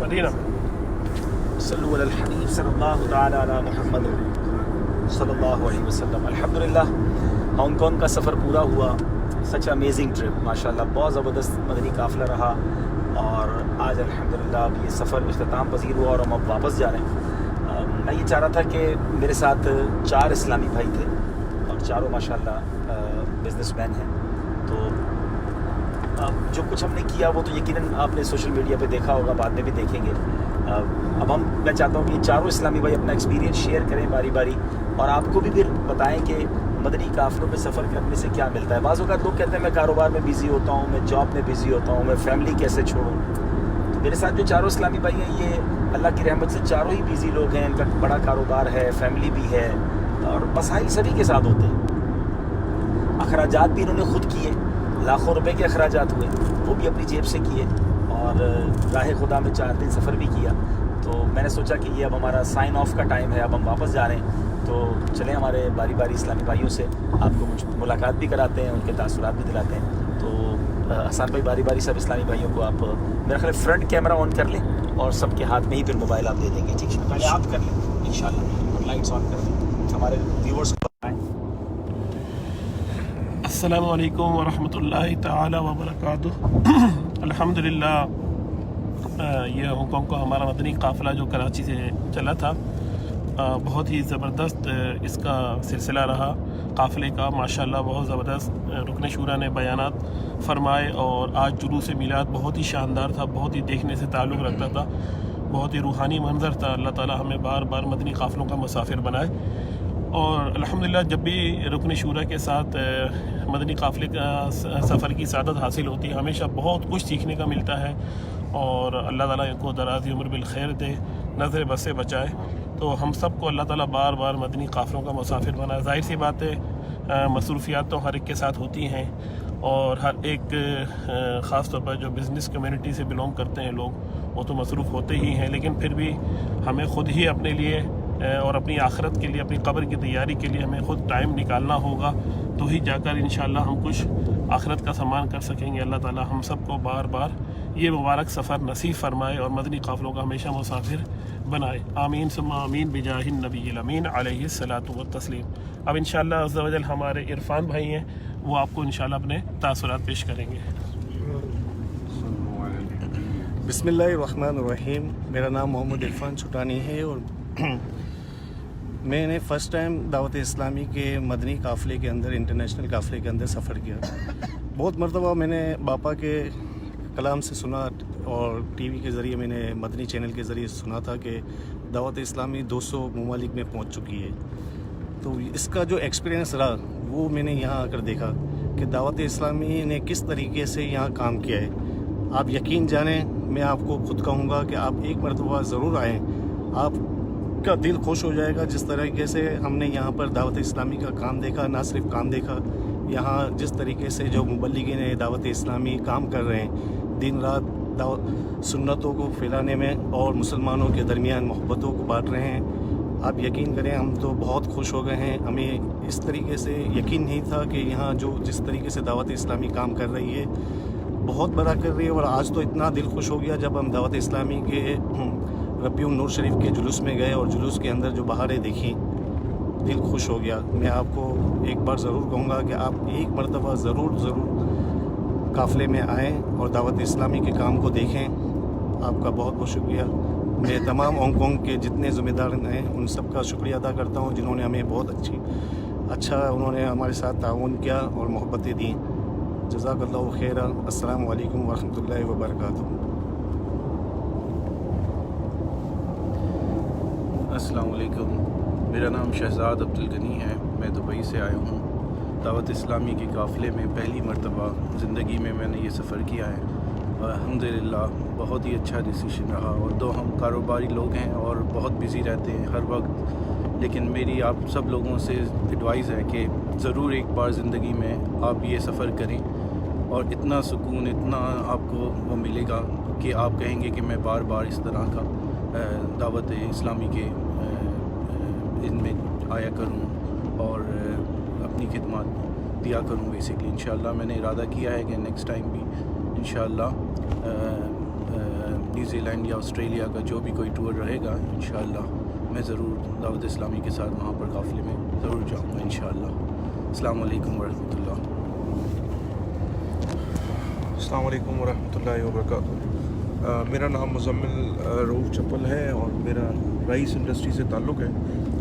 مدینہ صلو علی الحبیب صلی اللہ تعالی علی محمد صلی اللہ علیہ وسلم. الحمدللہ ہانگ کانگ کا سفر پورا ہوا. سچ امیزنگ ٹرپ ماشاءاللہ, بہت زبردست مدنی قافلہ رہا. اور آج الحمدللہ اب یہ سفر اختتام پذیر ہوا اور ہم اب واپس جا رہے ہیں. میں یہ چاہ رہا تھا کہ میرے ساتھ 4 اسلامی بھائی تھے اور چاروں ماشاءاللہ بزنس مین ہیں. تو جو کچھ ہم نے کیا وہ تو یقیناً آپ نے سوشل میڈیا پہ دیکھا ہوگا, بعد میں بھی دیکھیں گے. اب میں چاہتا ہوں کہ یہ چاروں اسلامی بھائی اپنا ایکسپیرینس شیئر کریں باری باری, اور آپ کو بھی پھر بتائیں کہ مدنی قافلوں میں سفر کرنے سے کیا ملتا ہے. بعض اوقات لوگ کہتے ہیں میں کاروبار میں بزی ہوتا ہوں, میں جاب میں بزی ہوتا ہوں, میں فیملی کیسے چھوڑوں. تو میرے ساتھ جو چاروں اسلامی بھائی ہیں یہ اللہ کی رحمت سے چاروں ہی بزی لوگ ہیں. ان کا بڑا کاروبار ہے, فیملی بھی ہے, اور مسائل سبھی کے ساتھ ہوتے ہیں. اخراجات بھی انہوں نے خود کیے, لاکھوں روپے کے اخراجات ہوئے, وہ بھی اپنی جیب سے کیے, اور راہ خدا میں 4 دن سفر بھی کیا. تو میں نے سوچا کہ یہ اب ہمارا سائن آف کا ٹائم ہے, اب ہم واپس جا رہے ہیں. تو چلیں ہمارے باری باری اسلامی بھائیوں سے آپ کو کچھ ملاقات بھی کراتے ہیں, ان کے تاثرات بھی دلاتے ہیں. تو حسان بھائی باری باری سب اسلامی بھائیوں کو آپ میرا خیال فرنٹ کیمرہ آن کر لیں اور سب کے ہاتھ میں ہی پھر موبائل آپ دے دیں گے. ٹھیک ہے, پہلے آپ کر لیں انشاءاللہ, لائٹس آن کر دیں, ہمارے ویورز کو بتائیں. السلام علیکم ورحمۃ اللہ تعالی وبرکاتہ. الحمدللہ یہ ہانگ کانگ کو ہمارا مدنی قافلہ جو کراچی سے چلا تھا, بہت ہی زبردست اس کا سلسلہ رہا قافلے کا. ماشاءاللہ بہت زبردست رکن شورا نے بیانات فرمائے, اور آج جلوس میلاد بہت ہی شاندار تھا, بہت ہی دیکھنے سے تعلق رکھتا تھا, بہت ہی روحانی منظر تھا. اللہ تعالی ہمیں بار بار مدنی قافلوں کا مسافر بنائے. اور الحمدللہ جب بھی رکن شورا کے ساتھ مدنی قافلے کا سفر کی سعادت حاصل ہوتی ہے, ہمیشہ بہت کچھ سیکھنے کا ملتا ہے. اور اللہ تعالیٰ ان کو درازی عمر بالخیر دے, نظر بد سے بچائے. تو ہم سب کو اللہ تعالیٰ بار بار مدنی قافلوں کا مسافر بنائے. ظاہر سی بات ہے, مصروفیات تو ہر ایک کے ساتھ ہوتی ہیں, اور ہر ایک خاص طور پر جو بزنس کمیونٹی سے بلونگ کرتے ہیں لوگ, وہ تو مصروف ہوتے ہی ہیں. لیکن پھر بھی ہمیں خود ہی اپنے لیے اور اپنی آخرت کے لیے, اپنی قبر کی تیاری کے لیے ہمیں خود ٹائم نکالنا ہوگا, تو ہی جا کر انشاءاللہ ہم کچھ آخرت کا سامان کر سکیں گے. اللہ تعالیٰ ہم سب کو بار بار یہ مبارک سفر نصیب فرمائے اور مدنی قافلوں کا ہمیشہ مسافر بنائے. آمین ثم آمین بجاہ النبی الامین علیہ الصلاۃ والتسلیم. اب انشاءاللہ عز و جل ہمارے عرفان بھائی ہیں, وہ آپ کو انشاءاللہ اپنے تاثرات پیش کریں گے. بسم اللہ الرحمن الرحیم. میرا نام محمد عرفان چھٹانی ہے, اور میں نے فرسٹ ٹائم دعوت اسلامی کے مدنی قافلے کے اندر, انٹرنیشنل قافلے کے اندر سفر کیا. بہت مرتبہ میں نے باپا کے کلام سے سنا, اور ٹی وی کے ذریعے میں نے مدنی چینل کے ذریعے سنا تھا کہ دعوت اسلامی 200 ممالک میں پہنچ چکی ہے. تو اس کا جو ایکسپیرینس رہا وہ میں نے یہاں آ کر دیکھا کہ دعوت اسلامی نے کس طریقے سے یہاں کام کیا ہے. آپ یقین جانیں, میں آپ کو خود کہوں گا کہ آپ ایک مرتبہ ضرور آئیں, آپ کا دل خوش ہو جائے گا. جس طریقے سے ہم نے یہاں پر دعوت اسلامی کا کام دیکھا, نہ صرف کام دیکھا, یہاں جس طریقے سے جو مبلغین دعوت اسلامی کام کر رہے ہیں دن رات سنتوں کو پھیلانے میں اور مسلمانوں کے درمیان محبتوں کو بانٹ رہے ہیں, آپ یقین کریں ہم تو بہت خوش ہو گئے ہیں. ہمیں اس طریقے سے یقین نہیں تھا کہ یہاں جو جس طریقے سے دعوت اسلامی کام کر رہی ہے بہت بڑا کر رہی ہے. اور آج تو اتنا دل خوش ہو گیا جب ہم دعوت اسلامی کے ربیع النور شریف کے جلوس میں گئے اور جلوس کے اندر جو بہاریں دیکھیں, دل خوش ہو گیا. میں آپ کو ایک بار ضرور کہوں گا کہ آپ ایک مرتبہ ضرور قافلے میں آئیں اور دعوت اسلامی کے کام کو دیکھیں. آپ کا بہت بہت شکریہ. میں تمام ہانگ کانگ کے جتنے ذمہ دار ہیں ان سب کا شکریہ ادا کرتا ہوں, جنہوں نے ہمیں بہت اچھا انہوں نے ہمارے ساتھ تعاون کیا اور محبتیں دیں. جزاک اللہ خیر. السلام علیکم ورحمۃ اللہ وبرکاتہ. السلام علیکم. میرا نام شہزاد عبدالغنی ہے, میں دبئی سے آیا ہوں. دعوت اسلامی کے قافلے میں پہلی مرتبہ زندگی میں نے یہ سفر کیا ہے, اور الحمدللہ بہت ہی اچھا ڈیسیشن رہا. اور دو ہم کاروباری لوگ ہیں اور بہت بزی رہتے ہیں ہر وقت, لیکن میری آپ سب لوگوں سے ایڈوائز ہے کہ ضرور ایک بار زندگی میں آپ یہ سفر کریں, اور اتنا سکون, اتنا آپ کو وہ ملے گا کہ آپ کہیں گے کہ میں بار بار اس طرح کا دعوت اسلامی کے ان میں آیا کروں اور اپنی خدمات دیا کروں بیسکلی. انشاءاللہ میں نے ارادہ کیا ہے کہ نیکسٹ ٹائم بھی انشاءاللہ نیوزی لینڈ یا آسٹریلیا کا جو بھی کوئی ٹور رہے گا انشاءاللہ میں ضرور دعوت اسلامی کے ساتھ وہاں پر قافلے میں ضرور جاؤں گا انشاءاللہ. السلام علیکم ورحمۃ اللہ. السلام علیکم ورحمۃ اللہ وبرکاتہ. میرا نام مزمل رؤوف چپل ہے اور میرا رائس انڈسٹری سے تعلق ہے.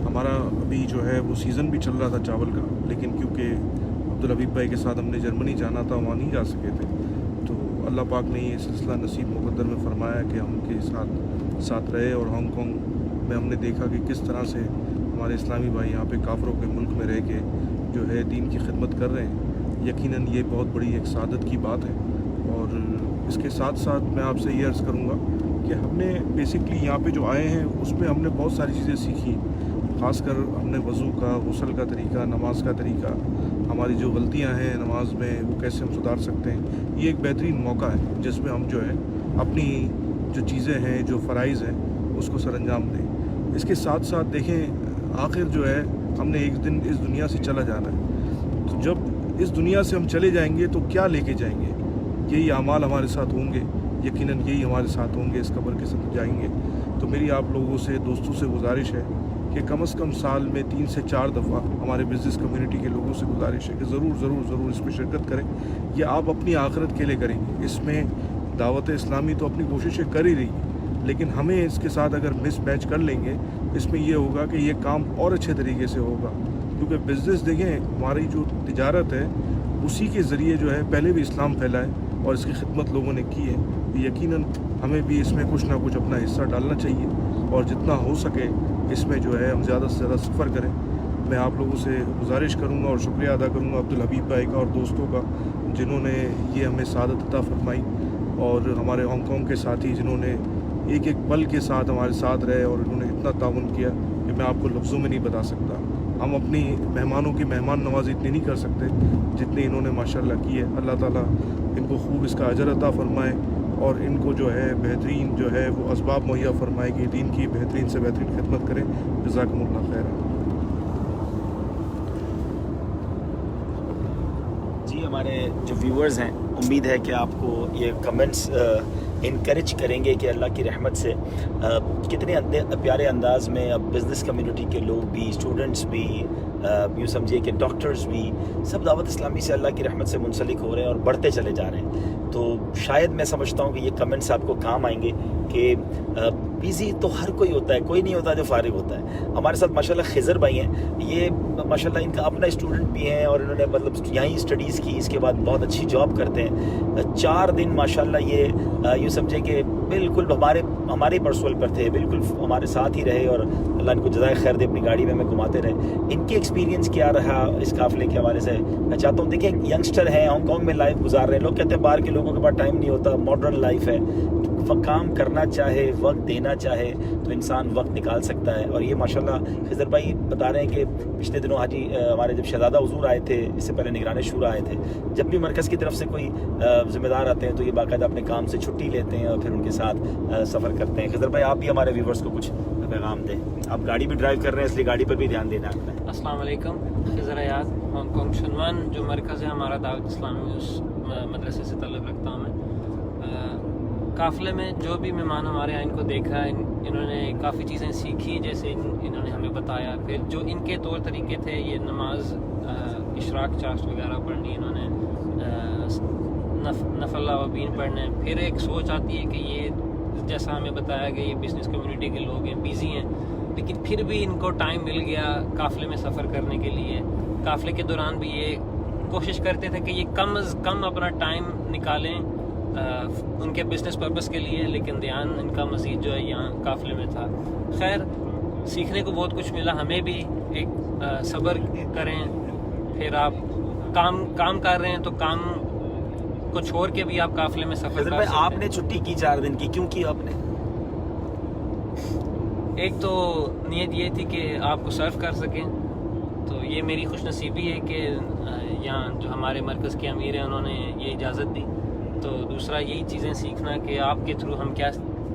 ہمارا ابھی جو ہے وہ سیزن بھی چل رہا تھا چاول کا, لیکن کیونکہ عبدالحبیب بھائی کے ساتھ ہم نے جرمنی جانا تھا, وہاں نہیں جا سکے تھے, تو اللہ پاک نے یہ سلسلہ نصیب مقدر میں فرمایا کہ ہم کے ساتھ رہے. اور ہانگ کانگ میں ہم نے دیکھا کہ کس طرح سے ہمارے اسلامی بھائی یہاں پہ کافروں کے ملک میں رہ کے جو ہے دین کی خدمت کر رہے ہیں. یقیناً یہ بہت بڑی ایک سعادت کی بات ہے. اور اس کے ساتھ ساتھ میں آپ سے یہ عرض کروں گا کہ ہم نے بیسکلی یہاں پہ جو آئے ہیں اس میں ہم نے بہت ساری چیزیں سیکھی. خاص کر ہم نے وضو کا, غسل کا طریقہ, نماز کا طریقہ, ہماری جو غلطیاں ہیں نماز میں وہ کیسے ہم سدھار سکتے ہیں. یہ ایک بہترین موقع ہے جس میں ہم جو ہے اپنی جو چیزیں ہیں, جو فرائض ہیں, اس کو سر انجام دیں. اس کے ساتھ ساتھ دیکھیں آخر جو ہے ہم نے ایک دن اس دنیا سے چلا جانا ہے. تو جب اس دنیا سے ہم چلے جائیں گے تو کیا لے کے جائیں گے؟ یہی اعمال ہمارے ساتھ ہوں گے, یقیناً یہی ہمارے ساتھ ہوں گے اس قبر کے ساتھ جائیں گے. تو میری آپ لوگوں سے, دوستوں سے گزارش ہے کہ کم از کم سال میں 3 سے 4 دفعہ ہمارے بزنس کمیونٹی کے لوگوں سے گزارش ہے کہ ضرور اس میں شرکت کریں. یہ آپ اپنی آخرت کے لیے کریں گے. اس میں دعوت اسلامی تو اپنی کوششیں کر ہی رہی ہے, لیکن ہمیں اس کے ساتھ اگر مس میچ کر لیں گے اس میں یہ ہوگا کہ یہ کام اور اچھے طریقے سے ہوگا. کیونکہ بزنس دیکھیں, ہماری جو تجارت ہے اسی کے ذریعے جو ہے پہلے بھی اسلام پھیلا ہے اور اس کی خدمت لوگوں نے کی ہے. یقیناً ہمیں بھی اس میں کچھ نہ کچھ اپنا حصہ ڈالنا چاہیے اور جتنا ہو سکے اس میں جو ہے ہم زیادہ سے زیادہ سفر کریں. میں آپ لوگوں سے گزارش کروں گا اور شکریہ ادا کروں گا عبدالحبیب بھائی کا اور دوستوں کا جنہوں نے یہ ہمیں سعادت عطا فرمائی, اور ہمارے ہانگ کانگ کے ساتھی جنہوں نے ایک ایک پل کے ساتھ ہمارے ساتھ رہے اور انہوں نے اتنا تعاون کیا کہ میں آپ کو لفظوں میں نہیں بتا سکتا. ہم اپنی مہمانوں کی مہمان نوازی اتنی نہیں کر سکتے جتنی انہوں نے ماشاءاللہ کی ہے. اللہ تعالیٰ ان کو خوب اس کا اجر عطا فرمائے اور ان کو جو ہے بہترین جو ہے وہ اسباب مہیا فرمائے کہ دین کی بہترین سے بہترین خدمت کریں. جزاکم اللہ خیر. جی ہمارے جو ویورز ہیں, امید ہے کہ آپ کو یہ کمنٹس انکریج کریں گے کہ اللہ کی رحمت سے کتنے پیارے انداز میں اب بزنس کمیونٹی کے لوگ بھی, اسٹوڈنٹس بھی, یوں سمجھیے کہ ڈاکٹرز بھی, سب دعوت اسلامی سے اللہ کی رحمت سے منسلک ہو رہے ہیں اور بڑھتے چلے جا رہے ہیں. تو شاید میں سمجھتا ہوں کہ یہ کمنٹس آپ کو کام آئیں گے کہ بیزی تو ہر کوئی ہوتا ہے, کوئی نہیں ہوتا جو فارغ ہوتا ہے. ہمارے ساتھ ماشاءاللہ خضر بھائی ہیں, یہ ماشاءاللہ ان کا اپنا اسٹوڈنٹ بھی ہیں اور انہوں نے مطلب یہیں اسٹڈیز کی, اس کے بعد بہت اچھی جاب کرتے ہیں. 4 دن ماشاءاللہ یہ یوں سمجھے کہ بالکل ہمارے پرسول پر تھے, بالکل ہمارے ساتھ ہی رہے اور اللہ ان کو جزائے خیر دے, اپنی گاڑی میں ہمیں گھماتے رہے. ان کی ایکسپیرینس کیا رہا اس قافلے کے حوالے سے میں چاہتا ہوں. دیکھیں ینگسٹر ہیں, ہانگ کانگ میں لائف گزار رہے ہیں, لوگ کہتے ہیں باہر کے لوگوں کے پاس ٹائم نہیں ہوتا, ماڈرن لائف ہے. کام کرنا چاہے, وقت دینا چاہے تو انسان وقت نکال سکتا ہے. اور یہ ماشاءاللہ خضر بھائی بتا رہے ہیں کہ پچھلے دنوں حاجی ہمارے جب شہزادہ حضور آئے تھے, اس سے پہلے نگران شورا آئے تھے, جب بھی مرکز کی طرف سے کوئی ذمہ دار آتے ہیں تو یہ باقاعدہ اپنے کام سے چھٹی لیتے ہیں اور پھر ان کے ساتھ سفر کرتے ہیں. خضر بھائی آپ بھی ہمارے ویورز کو کچھ پیغام دیں. آپ گاڑی بھی ڈرائیو کر رہے ہیں اس لیے گاڑی پر بھی دھیان دینا ہے. السلام علیکم. خضر ایاز, ہانگ کانگ شنوان جو مرکز ہے ہمارا دعوت اسلامی, اس مدرسے سے تعلق رکھتا ہوں میں. قافلے میں جو بھی مہمان ہمارے یہاں ان کو دیکھا, انہوں نے کافی چیزیں سیکھی جیسے انہوں نے ہمیں بتایا. پھر جو ان کے طور طریقے تھے, یہ نماز, اشراق چاشت وغیرہ پڑھنی, انہوں نے نفل اوابین پڑھنے. پھر ایک سوچ آتی ہے کہ یہ جیسا ہمیں بتایا کہ یہ بزنس کمیونٹی کے لوگ ہیں, بیزی ہیں, لیکن پھر بھی ان کو ٹائم مل گیا قافلے میں سفر کرنے کے لیے. قافلے کے دوران بھی یہ کوشش کرتے تھے کہ یہ کم از کم اپنا ٹائم نکالیں ان کے بزنس پرپس کے لیے, لیکن دھیان ان کا مزید جو ہے یہاں قافلے میں تھا. خیر سیکھنے کو بہت کچھ ملا. ہمیں بھی ایک صبر کریں, پھر آپ کام کر رہے ہیں تو کام کو چھوڑ کے بھی آپ قافلے میں سفر کر سکتے ہیں. آپ نے چھٹی کی 4 دن کی, کیوں کی آپ نے؟ ایک تو نیت یہ تھی کہ آپ کو سرو کر سکیں, تو یہ میری خوش نصیبی ہے کہ یہاں جو ہمارے مرکز کے امیر ہیں انہوں نے یہ اجازت دی. تو دوسرا یہی چیزیں سیکھنا کہ آپ کے تھرو ہم کیا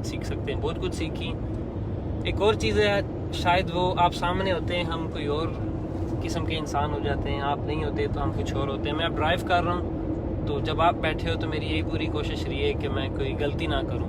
سیکھ سکتے ہیں. بہت کچھ سیکھی. ایک اور چیز ہے, شاید وہ آپ سامنے ہوتے ہیں ہم کوئی اور قسم کے انسان ہو جاتے ہیں, آپ نہیں ہوتے تو ہم کچھ اور ہوتے ہیں. میں اب ڈرائیو کر رہا ہوں, تو جب آپ بیٹھے ہو تو میری یہی پوری کوشش رہی ہے کہ میں کوئی غلطی نہ کروں.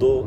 2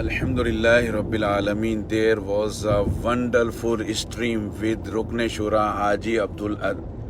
Alhamdulillah Rabbil Alameen, there was a wonderful stream with Rukn Shura Haji Abdul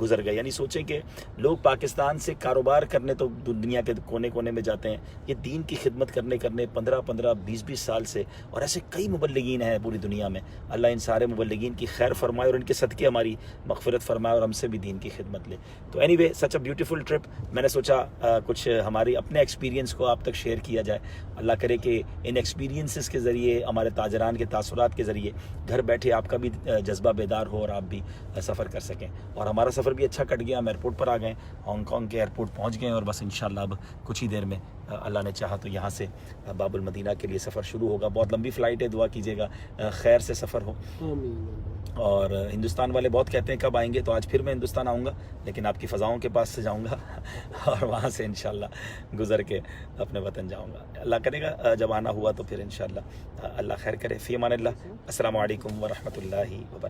گزر گئے. یعنی سوچیں کہ لوگ پاکستان سے کاروبار کرنے تو دنیا کے کونے کونے میں جاتے ہیں, یہ دین کی خدمت کرنے 15 20 سال سے, اور ایسے کئی مبلغین ہیں پوری دنیا میں. اللہ ان سارے مبلغین کی خیر فرمائے اور ان کے صدقے ہماری مغفرت فرمائے اور ہم سے بھی دین کی خدمت لے. تو any way such a beautiful trip. میں نے سوچا کچھ ہماری اپنے ایکسپیرینس کو آپ تک شیئر کیا جائے. اللہ کرے کہ ان ایکسپیرینسز کے ذریعے, ہمارے تاجران کے تاثرات کے ذریعے گھر بیٹھے آپ کا بھی جذبہ بیدار ہو اور آپ بھی سفر کر سکیں. اور ہمارا سفر بھی اچھا کٹ گیا, ہم ایئرپورٹ پر آ گئے, ہانگ کانگ کے ایئرپورٹ پہنچ گئے, اور بس انشاءاللہ اب کچھ ہی دیر میں اللہ نے چاہا تو یہاں سے باب المدینہ کے لیے سفر شروع ہوگا. بہت لمبی فلائٹ ہے, دعا کیجیے گا خیر سے سفر ہو. اور ہندوستان والے بہت کہتے ہیں کب آئیں گے, تو آج پھر میں ہندوستان آؤں گا, لیکن آپ کی فضاؤں کے پاس سے جاؤں گا اور وہاں سے انشاءاللہ گزر کے اپنے وطن جاؤں گا. اللہ کرے گا جب آنا ہوا تو پھر انشاءاللہ اللہ خیر کرے. فی امان اللہ. السلام علیکم ورحمۃ اللہ وبرکاتہ.